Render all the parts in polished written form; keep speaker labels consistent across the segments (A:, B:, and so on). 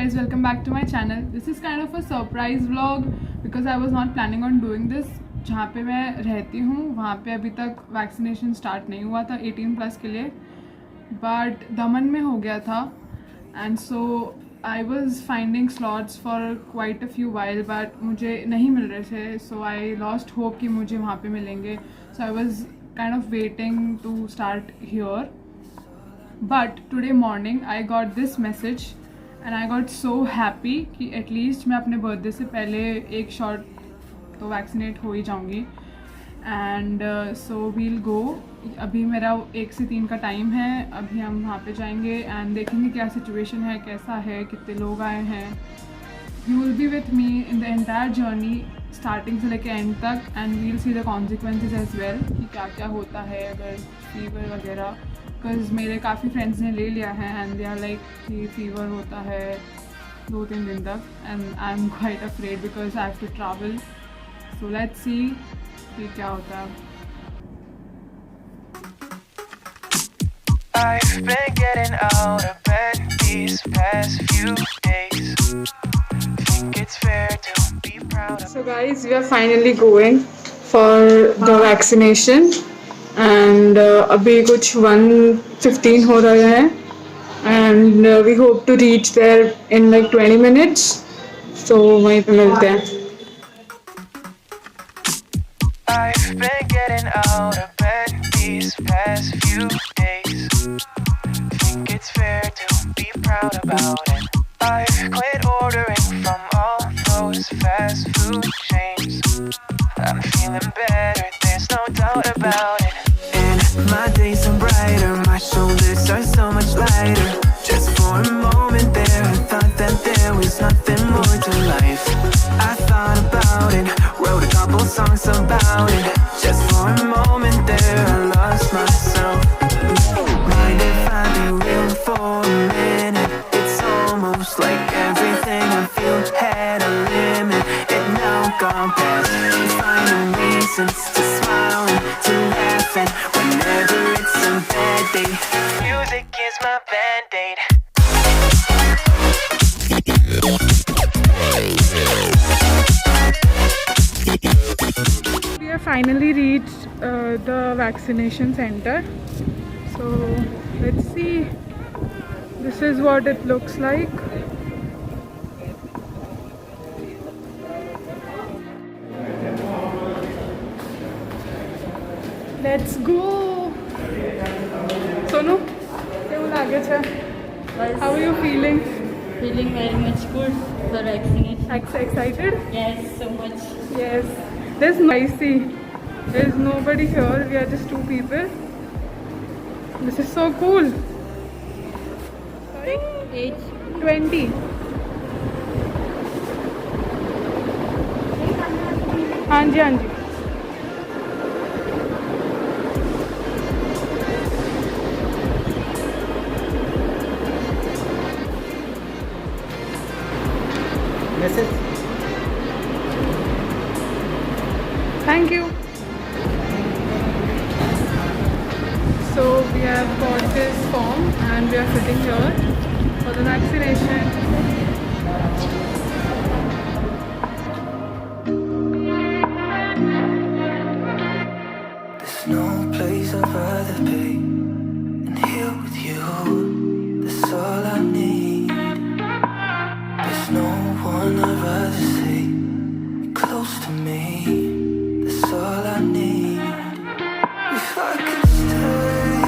A: guys, welcome back to my channel. This is kind of a surprise vlog because I was not planning on doing this. जहाँ पे मैं रहती हूँ वहाँ पे अभी तक वैक्सीनेशन स्टार्ट नहीं हुआ था 18+ के लिए, बट दमन में हो गया था and so I was finding slots for quite a few while but मुझे नहीं मिल रहे थे. सो आई लॉस्ट होप कि मुझे वहाँ पे मिलेंगे. So I was kind of waiting to start here. But today morning I got this message and I got so happy कि एटलीस्ट मैं अपने बर्थडे से पहले एक शॉट तो वैक्सीनेट हो ही जाऊँगी. एंड सो वील गो. अभी मेरा 1 से 3 का टाइम है. अभी हम वहाँ पे जाएंगे एंड देखेंगे क्या सिचुएशन है, कैसा है, कितने लोग आए हैं. You will be with me in the entire journey starting से लेके एंड तक and we'll see the consequences as well कि क्या क्या होता है अगर फीवर वगैरह. बिकॉज मेरे काफ़ी फ्रेंड्स ने ले लिया है एंड दे आर लाइक कि फीवर होता है 2-3 दिन तक and I am quite afraid because I have to travel. So let's see कि क्या होता है.
B: I've been getting out of bed these past few days. Think it's fair to be proud of.
A: So guys, we are finally going for the vaccination. And अभी कुछ 1:15 हो रहे हैं and we hope to reach there in like 20 minutes. So वहीं पे मिलते हैं.
B: I've been getting out of bed these past few days. Think it's fair to be proud about it. I've quit ordering from all those fast food chains. I'm feeling better, there's no doubt about it. My days are brighter, my shoulders are so much lighter. Just for a moment there, I thought that there was nothing more to life. I thought about it, wrote a couple songs about it. Just for a moment there, I lost myself. Mind if I be real for a minute? It's almost like everything I feel had a limit. It now gone past. Finding reasons to smile and to laugh and whenever it's a bad day, music is my band-aid.
A: We have finally reached the vaccination center. So let's see. This is what it looks like. Let's go. Sonu, કેવું લાગે છે? How are you feeling?
C: Feeling very much good for vaccination.
A: Excited?
C: Yes, so much.
A: Yes. There's no IC. There's nobody here. We are just 2 people. This is so cool. Sorry?
C: Age
A: 20. हाँ जी हाँ जी. Thank you. So we have got this form and we are sitting here for the vaccination.
B: There's no place I'd rather be than here with you. That's all I need. There's no one I'd rather see close to me. That's all I need. If I could stay.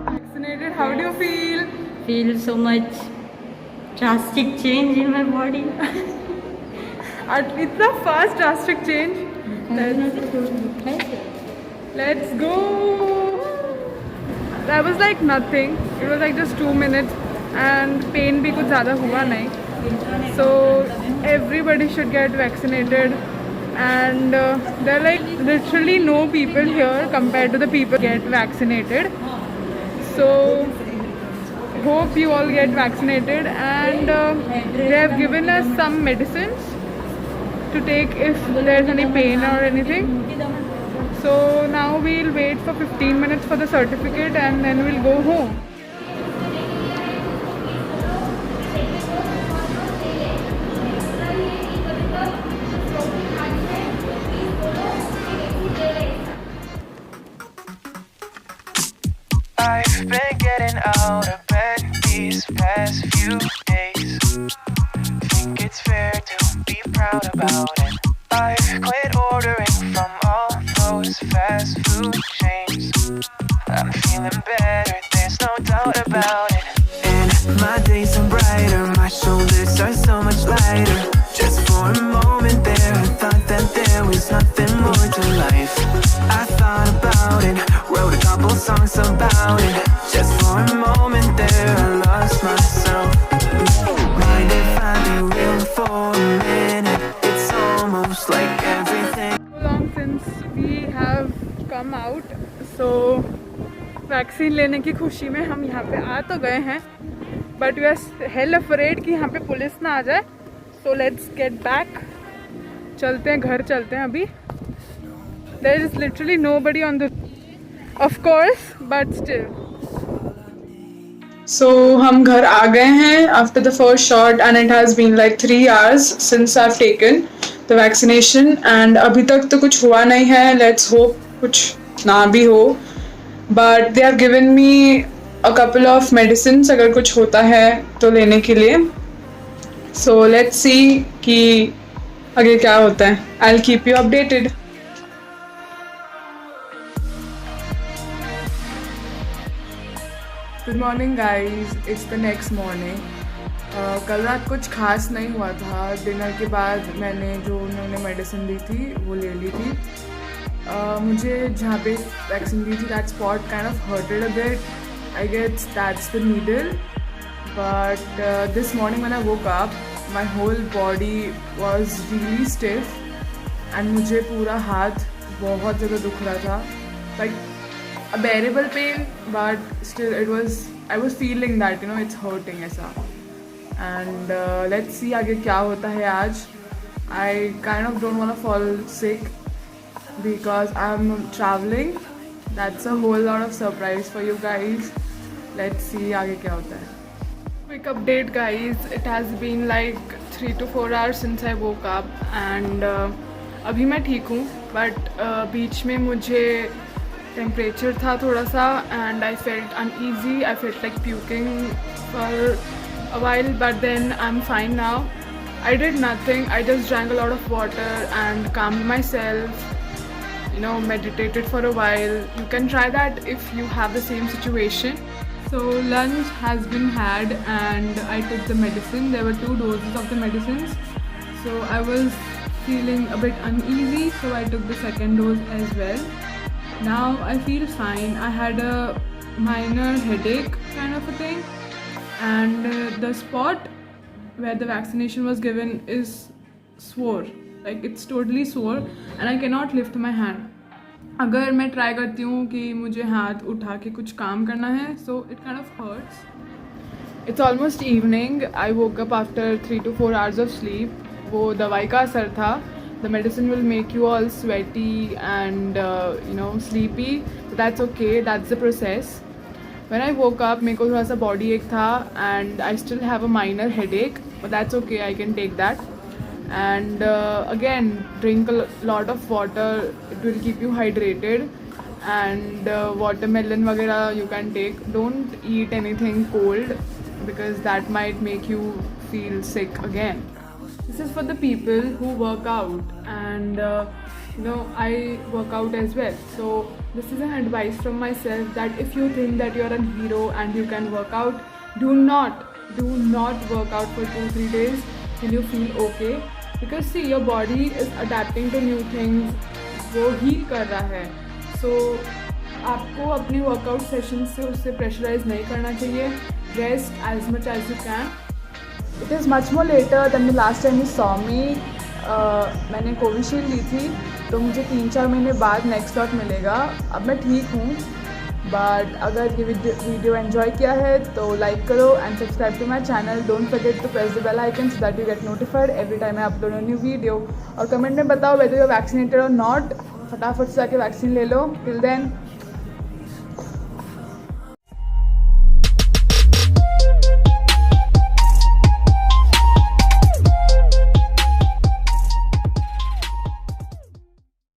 A: Vaccinated, how do you feel?
C: feel so much drastic change in my body.
A: इतना fast drastic change. Let's go. That was like nothing. It was like just 2 minutes and pain भी कुछ ज़्यादा हुआ नहीं. So everybody should get vaccinated and there are like literally no people here compared to the people get vaccinated. So hope you all get vaccinated and they have given us some medicines to take if there's any pain or anything. So now we'll wait for 15 minutes for the certificate and then we'll go home.
B: proud about it. I've quit ordering from all those fast food chains. I'm feeling better, there's no doubt about it. And my days are brighter, my shoulders are so much lighter. Just for a moment there, I thought that there was nothing more to life. I thought about it, wrote a couple songs about it. Just for a moment there, I lost myself. Mind if I be real for a minute? It's almost like everything.
A: So long since we have come out, so vaccine लेने की खुशी में हम यहाँ पे आ तो गए हैं, but we are hell afraid कि यहाँ पे पुलिस ना आ जाए. So let's get back. चलते हैं, घर चलते हैं अभी. There is literally nobody on the, of course, but still. So हम घर आ गए हैं after the first shot and it has been like 3 hours since I have taken the vaccination and अभी तक तो कुछ हुआ नहीं है. लेट्स होप कुछ ना भी हो. But they have given me a couple of medicines अगर कुछ होता है तो लेने के लिए. सो लेट्स सी कि आगे क्या होता है. I will keep you updated. Good morning guys, it's the next morning. कल रात कुछ खास नहीं हुआ था. डिनर के बाद मैंने जो उन्होंने मेडिसिन दी थी वो ले ली थी. मुझे जहाँ पे वैक्सीन दी थी that spot kind of hurted a bit. I guess that's the needle. But this morning when I woke up my whole body was really stiff and मुझे पूरा हाथ बहुत ज़्यादा दुख रहा था. Like a bearable pain, but still I was feeling that, you know, it's hurting ऐसा. And let's see आगे क्या होता है आज. I kind of don't want to fall sick because I'm traveling. That's a whole lot of surprise for you guys. Let's see आगे क्या होता है. Quick update guys, it has been like 3 to 4 hours since I woke up and अभी मैं ठीक हूँ, but बीच में मुझे टेम्परेचर था थोड़ा सा and I felt uneasy. I felt like puking for a while, but then I am fine now. I did nothing. I just drank a lot of water and calmed myself, you know, meditated for a while. You can try that if you have the same situation. So lunch has been had and I took the medicine. There were 2 doses of the medicines. So I was feeling a bit uneasy, so I took the second dose as well. Now I feel fine. I had a minor headache kind of a thing, and the spot where the vaccination was given is sore. Like it's totally sore and I cannot lift my hand. अगर मैं try करती हूँ कि मुझे हाथ उठा के कुछ काम करना है, so it kind of hurts. It's almost evening. I woke up after 3 to 4 hours of sleep. वो दवाई का असर था. The medicine will make you all sweaty and you know, sleepy, but that's okay. That's the process. When I woke up, मेरे को थोड़ा सा body ache था and I still have a minor headache, but that's okay. I can take that. And again, drink a lot of water. It will keep you hydrated. And watermelon वगैरह you can take. Don't eat anything cold because that might make you feel sick again. This is for the people who work out and you know, I work out as well. So this is an advice from myself that if you think that you're a hero and you can work out, do not work out for 2-3 days till you feel okay. Because see, your body is adapting to new things. वो heal कर रहा है. So आपको अपने workout sessions से उससे pressurize नहीं करना चाहिए. Rest as much as you can. It is much more later than the last time you saw me. मैंने कोविशील्ड ली थी तो मुझे 3-4 महीने बाद नेक्स्ट शॉट मिलेगा. अब मैं ठीक हूँ. बट अगर ये वीडियो एंजॉय किया है तो लाइक करो and subscribe to my channel. Don't forget to press the bell icon so that you get notified every time I upload a new video. और कमेंट में बताओ वेदर यू आर वैक्सीनेटेड और not. फटाफट से जाके vaccine ले लो. Till then